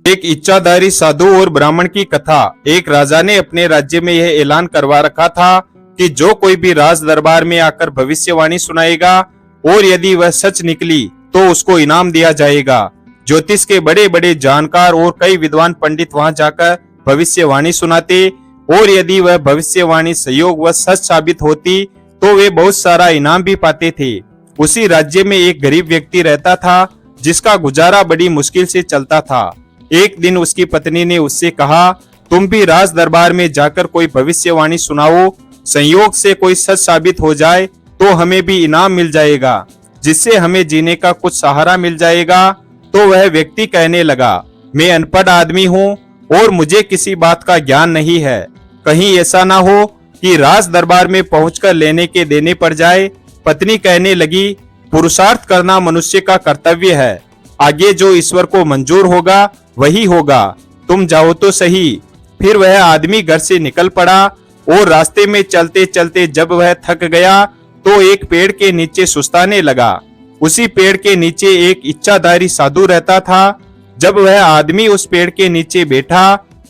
एक इच्छाधारी साधु और ब्राह्मण की कथा। एक राजा ने अपने राज्य में यह ऐलान करवा रखा था कि जो कोई भी राज दरबार में आकर भविष्यवाणी सुनाएगा और यदि वह सच निकली तो उसको इनाम दिया जाएगा। ज्योतिष के बड़े बड़े जानकार और कई विद्वान पंडित वहां जाकर भविष्यवाणी सुनाते और यदि वह भविष्यवाणी संयोग व सच साबित होती तो वे बहुत सारा इनाम भी पाते थे। उसी राज्य में एक गरीब व्यक्ति रहता था जिसका गुजारा बड़ी मुश्किल से चलता था। एक दिन उसकी पत्नी ने उससे कहा, तुम भी राज दरबार में जाकर कोई भविष्यवाणी सुनाओ, संयोग से कोई सच साबित हो जाए तो हमें भी इनाम मिल जाएगा, जिससे हमें जीने का कुछ सहारा मिल जाएगा। तो वह व्यक्ति कहने लगा, मैं अनपढ़ आदमी हूँ और मुझे किसी बात का ज्ञान नहीं है। कहीं ऐसा ना हो कि राज दरबार में पहुंचकर लेने के देने पड़ जाए। पत्नी कहने लगी, पुरुषार्थ करना मनुष्य का कर्तव्य है, आगे जो ईश्वर को मंजूर होगा वही होगा, तुम जाओ तो सही। फिर वह आदमी घर से निकल पड़ा और रास्ते में चलते चलते जब वह थक गया तो एक पेड़ के नीचे सुस्ताने लगा। उसी पेड़ के नीचे एक इच्छाधारी साधु रहता था। जब वह आदमी उस पेड़ के नीचे बैठा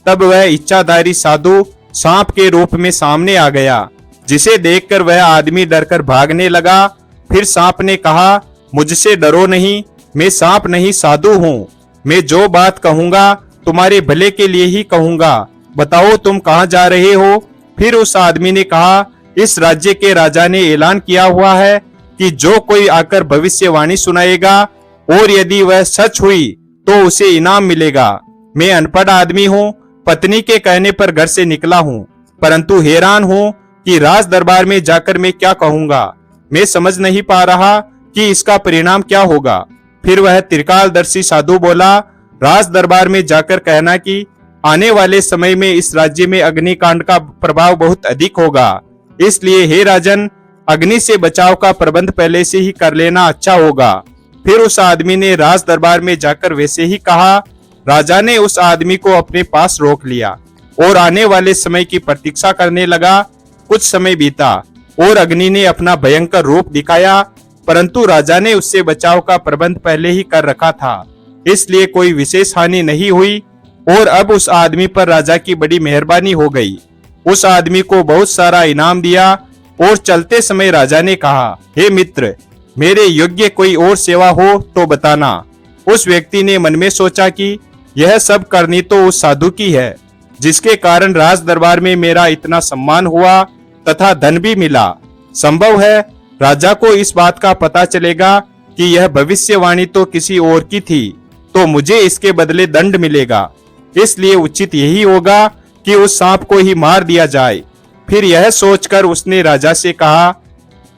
तब वह इच्छाधारी साधु सांप के रूप में सामने आ गया, जिसे देखकर वह आदमी डरकर भागने लगा। फिर सांप ने कहा, मुझसे डरो नहीं, मैं सांप नहीं साधु हूँ। मैं जो बात कहूंगा तुम्हारे भले के लिए ही कहूंगा, बताओ तुम कहाँ जा रहे हो। फिर उस आदमी ने कहा, इस राज्य के राजा ने ऐलान किया हुआ है कि जो कोई आकर भविष्यवाणी सुनाएगा और यदि वह सच हुई तो उसे इनाम मिलेगा। मैं अनपढ़ आदमी हूँ, पत्नी के कहने पर घर से निकला हूँ, परंतु हैरान हूँ कि राज दरबार में जाकर मैं क्या कहूँगा। मैं समझ नहीं पा रहा कि इसका परिणाम क्या होगा। फिर वह त्रिकालदर्शी साधु बोला, राज दरबार में जाकर कहना कि आने वाले समय में इस राज्य में अग्निकांड का प्रभाव बहुत अधिक होगा, इसलिए हे राजन, अग्नि से बचाव का प्रबंध पहले से ही कर लेना अच्छा होगा। फिर उस आदमी ने राज दरबार में जाकर वैसे ही कहा। राजा ने उस आदमी को अपने पास रोक लिया और आने वाले समय की प्रतीक्षा करने लगा। कुछ समय बीता और अग्नि ने अपना भयंकर रूप दिखाया, परंतु राजा ने उससे बचाव का प्रबंध पहले ही कर रखा था, इसलिए कोई विशेष हानि नहीं हुई और अब उस आदमी पर राजा की बड़ी मेहरबानी हो गई। उस आदमी को बहुत सारा इनाम दिया और चलते समय राजा ने कहा, हे मित्र, मेरे योग्य कोई और सेवा हो तो बताना। उस व्यक्ति ने मन में सोचा कि यह सब करनी तो उस साधु की है, जिसके कारण राज दरबार में मेरा इतना सम्मान हुआ तथा धन भी मिला। संभव है राजा को इस बात का पता चलेगा कि यह भविष्यवाणी तो किसी और की थी, तो मुझे इसके बदले दंड मिलेगा, इसलिए उचित यही होगा कि उस सांप को ही मार दिया जाए। फिर यह सोचकर उसने राजा से कहा,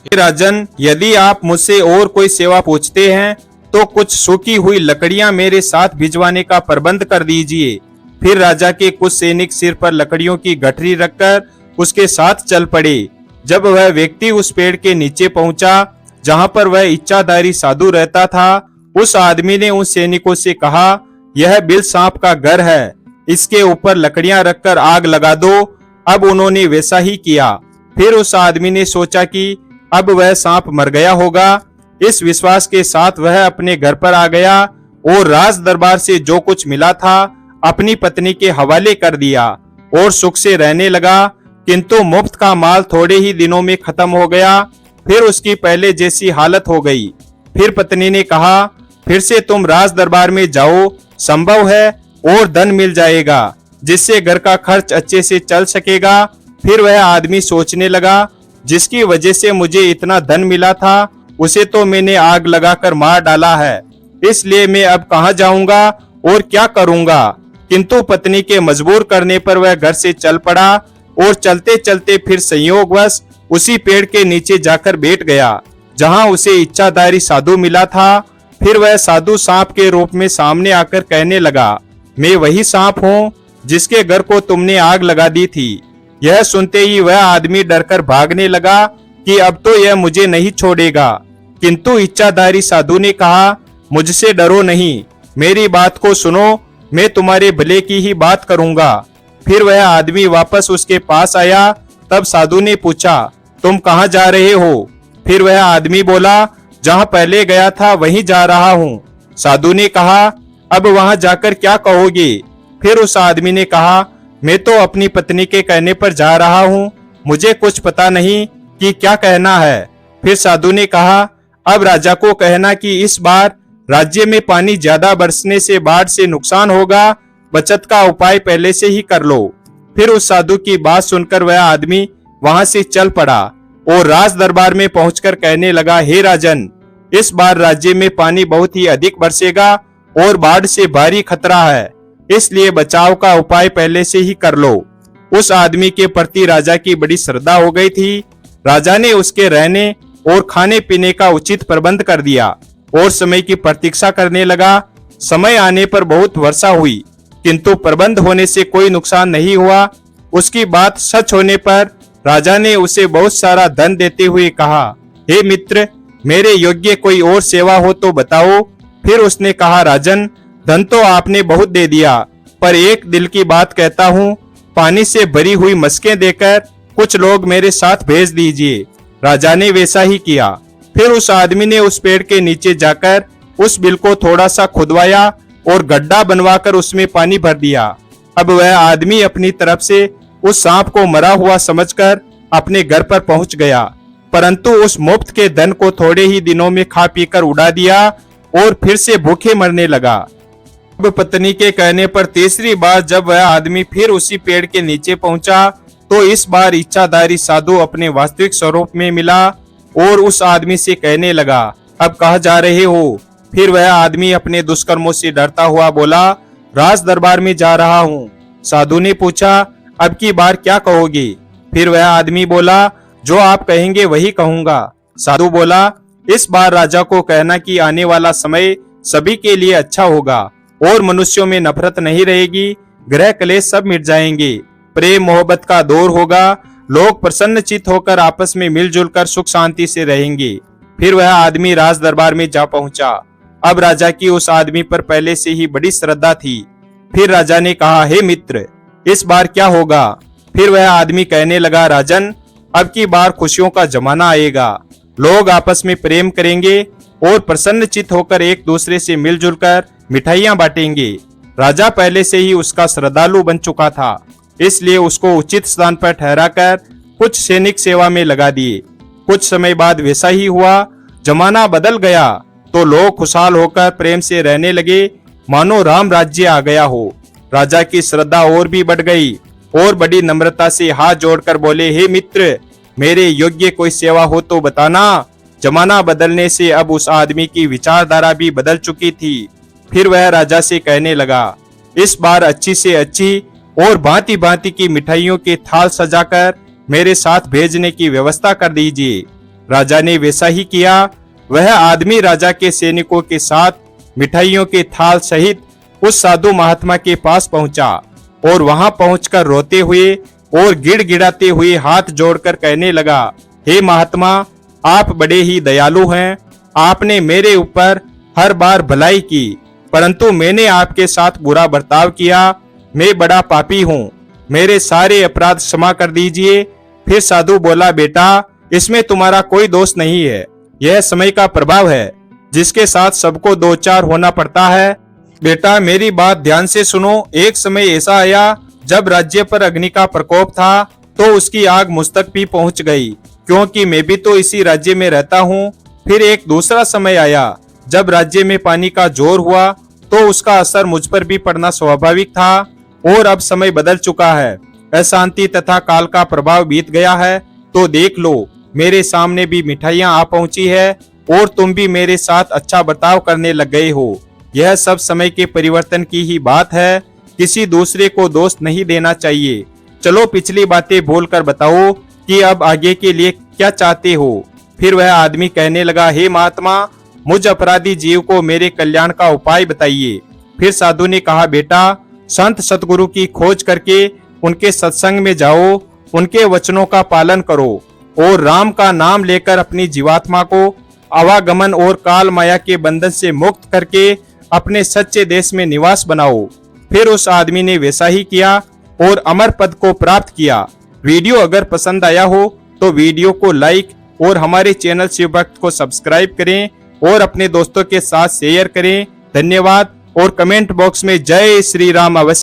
हे राजन, यदि आप मुझसे और कोई सेवा पूछते हैं तो कुछ सूखी हुई लकड़ियां मेरे साथ भिजवाने का प्रबंध कर दीजिए। फिर राजा के कुछ सैनिक सिर पर लकड़ियों की गठरी रखकर उसके साथ चल पड़े। जब वह व्यक्ति उस पेड़ के नीचे पहुंचा जहां पर वह इच्छाधारी साधु रहता था, उस आदमी ने उन सैनिकों से कहा, यह बिल सांप का घर है, इसके ऊपर लकड़ियां रखकर आग लगा दो। अब उन्होंने वैसा ही किया। फिर उस आदमी ने सोचा कि अब वह सांप मर गया होगा। इस विश्वास के साथ वह अपने घर पर आ गया और राज दरबार से जो कुछ मिला था अपनी पत्नी के हवाले कर दिया और सुख से रहने लगा। किंतु मुफ्त का माल थोड़े ही दिनों में खत्म हो गया। फिर उसकी पहले जैसी हालत हो गई। फिर पत्नी ने कहा, फिर से तुम राज दरबार में जाओ, संभव है और धन मिल जाएगा, जिससे घर का खर्च अच्छे से चल सकेगा। फिर वह आदमी सोचने लगा, जिसकी वजह से मुझे इतना धन मिला था उसे तो मैंने आग लगाकर मार डाला है, इसलिए मैं अब कहाँ जाऊंगा और क्या करूंगा। किंतु पत्नी के मजबूर करने पर वह घर से चल पड़ा और चलते चलते फिर संयोगवश उसी पेड़ के नीचे जाकर बैठ गया जहां उसे इच्छाधारी साधु मिला था। फिर वह साधु सांप के रूप में सामने आकर कहने लगा, मैं वही सांप हूँ जिसके घर को तुमने आग लगा दी थी। यह सुनते ही वह आदमी डरकर भागने लगा कि अब तो यह मुझे नहीं छोड़ेगा। किंतु इच्छाधारी साधु ने कहा, मुझसे डरो नहीं, मेरी बात को सुनो, मैं तुम्हारे भले की ही बात करूंगा। फिर वह आदमी वापस उसके पास आया। तब साधु ने पूछा, तुम कहाँ जा रहे हो? फिर वह आदमी बोला, जहाँ पहले गया था वहीं जा रहा हूँ। साधु ने कहा, अब वहां जाकर क्या कहोगे? फिर उस आदमी ने कहा, मैं तो अपनी पत्नी के कहने पर जा रहा हूँ, मुझे कुछ पता नहीं कि क्या कहना है। फिर साधु ने कहा, अब राजा को कहना कि इस बार राज्य में पानी ज्यादा बरसने से बाढ़ से नुकसान होगा, बचत का उपाय पहले से ही कर लो। फिर उस साधु की बात सुनकर वह आदमी वहां से चल पड़ा और राज दरबार में पहुंचकर कहने लगा, हे राजन, इस बार राज्य में पानी बहुत ही अधिक बरसेगा और बाढ़ से भारी खतरा है, इसलिए बचाव का उपाय पहले से ही कर लो। उस आदमी के प्रति राजा की बड़ी श्रद्धा हो गई थी। राजा ने उसके रहने और खाने पीने का उचित प्रबंध कर दिया और समय की प्रतीक्षा करने लगा। समय आने पर बहुत वर्षा हुई, किंतु प्रबंध होने से कोई नुकसान नहीं हुआ। उसकी बात सच होने पर राजा ने उसे बहुत सारा धन देते हुए कहा, हे मित्र, मेरे योग्य कोई और सेवा हो तो बताओ। फिर उसने कहा, राजन, धन तो आपने बहुत दे दिया, पर एक दिल की बात कहता हूँ, पानी से भरी हुई मशकें देकर कुछ लोग मेरे साथ भेज दीजिए। राजा ने वैसा ही किया। फिर उस आदमी ने उस पेड़ के नीचे जाकर उस बिल को थोड़ा सा खुदवाया और गड्ढा बनवाकर उसमें पानी भर दिया। अब वह आदमी अपनी तरफ से उस सांप को मरा हुआ समझकर अपने घर पर पहुंच गया, परंतु उस मुफ्त के धन को थोड़े ही दिनों में खा पीकर उड़ा दिया और फिर से भूखे मरने लगा। अब पत्नी के कहने पर तीसरी बार जब वह आदमी फिर उसी पेड़ के नीचे पहुंचा, तो इस बार इच्छाधारी साधु अपने वास्तविक स्वरूप में मिला और उस आदमी से कहने लगा, अब कहाँ जा रहे हो? फिर वह आदमी अपने दुष्कर्मों से डरता हुआ बोला, राज दरबार में जा रहा हूँ। साधु ने पूछा, अब की बार क्या कहोगे? फिर वह आदमी बोला, जो आप कहेंगे वही कहूंगा। साधु बोला, इस बार राजा को कहना कि आने वाला समय सभी के लिए अच्छा होगा और मनुष्यों में नफरत नहीं रहेगी, ग्रह क्लेश सब मिट जाएंगे, प्रेम मोहब्बत का दौर होगा, लोग प्रसन्नचित होकर आपस में मिलजुल कर सुख शांति से रहेंगे। फिर वह आदमी राज दरबार में जा पहुंचा। अब राजा की उस आदमी पर पहले से ही बड़ी श्रद्धा थी। फिर राजा ने कहा, हे मित्र, इस बार क्या होगा? फिर वह आदमी कहने लगा, राजन, अब की बार खुशियों का जमाना आएगा, लोग आपस में प्रेम करेंगे और प्रसन्नचित होकर एक दूसरे से मिलजुल कर मिठाइयां बांटेंगे। राजा पहले से ही उसका श्रद्धालु बन चुका था, इसलिए उसको उचित स्थान पर ठहराकर कुछ सैनिक सेवा में लगा दिए। कुछ समय बाद वैसा ही हुआ। जमाना बदल गया तो लोग खुशहाल होकर प्रेम से रहने लगे, मानो राम राज्य आ गया हो। राजा की श्रद्धा और भी बढ़ गई और बड़ी नम्रता से हाथ जोड़कर बोले, हे मित्र, मेरे योग्य कोई सेवा हो तो बताना। जमाना बदलने से अब उस आदमी की विचारधारा भी बदल चुकी थी। फिर वह राजा से कहने लगा, इस बार अच्छी से अच्छी और भांति भांति की मिठाइयों के थाल सजाकर मेरे साथ भेजने की व्यवस्था कर दीजिए। राजा ने वैसा ही किया। वह आदमी राजा के सैनिकों के साथ मिठाइयों के थाल सहित उस साधु महात्मा के पास पहुंचा और वहां पहुंचकर रोते हुए और गिड़गिड़ाते हुए हाथ जोड़कर कहने लगा, हे महात्मा, आप बड़े ही दयालु हैं। आपने मेरे ऊपर हर बार भलाई की, परंतु मैंने आपके साथ बुरा बर्ताव किया। मैं बड़ा पापी हूँ, मेरे सारे अपराध क्षमा कर दीजिए। फिर साधु बोला, बेटा, इसमें तुम्हारा कोई दोष नहीं है, यह समय का प्रभाव है जिसके साथ सबको दो चार होना पड़ता है। बेटा, मेरी बात ध्यान से सुनो। एक समय ऐसा आया जब राज्य पर अग्नि का प्रकोप था, तो उसकी आग मुझ तक भी पहुंच गई, क्योंकि मैं भी तो इसी राज्य में रहता हूँ। फिर एक दूसरा समय आया जब राज्य में पानी का जोर हुआ, तो उसका असर मुझ पर भी पड़ना स्वाभाविक था। और अब समय बदल चुका है, अशांति तथा काल का प्रभाव बीत गया है। तो देख लो, मेरे सामने भी मिठाइयां आ पहुंची है और तुम भी मेरे साथ अच्छा बर्ताव करने लग गए हो। यह सब समय के परिवर्तन की ही बात है, किसी दूसरे को दोष नहीं देना चाहिए। चलो पिछली बातें भूलकर बताओ कि अब आगे के लिए क्या चाहते हो। फिर वह आदमी कहने लगा, हे महात्मा, मुझ अपराधी जीव को मेरे कल्याण का उपाय बताइए। फिर साधु ने कहा, बेटा, संत सतगुरु की खोज करके उनके सत्संग में जाओ, उनके वचनों का पालन करो और राम का नाम लेकर अपनी जीवात्मा को आवागमन और काल माया के बंधन से मुक्त करके अपने सच्चे देश में निवास बनाओ। फिर उस आदमी ने वैसा ही किया और अमर पद को प्राप्त किया। वीडियो अगर पसंद आया हो तो वीडियो को लाइक और हमारे चैनल शिव भक्त को सब्सक्राइब करें और अपने दोस्तों के साथ शेयर करें। धन्यवाद। और कमेंट बॉक्स में जय श्री राम अवश्य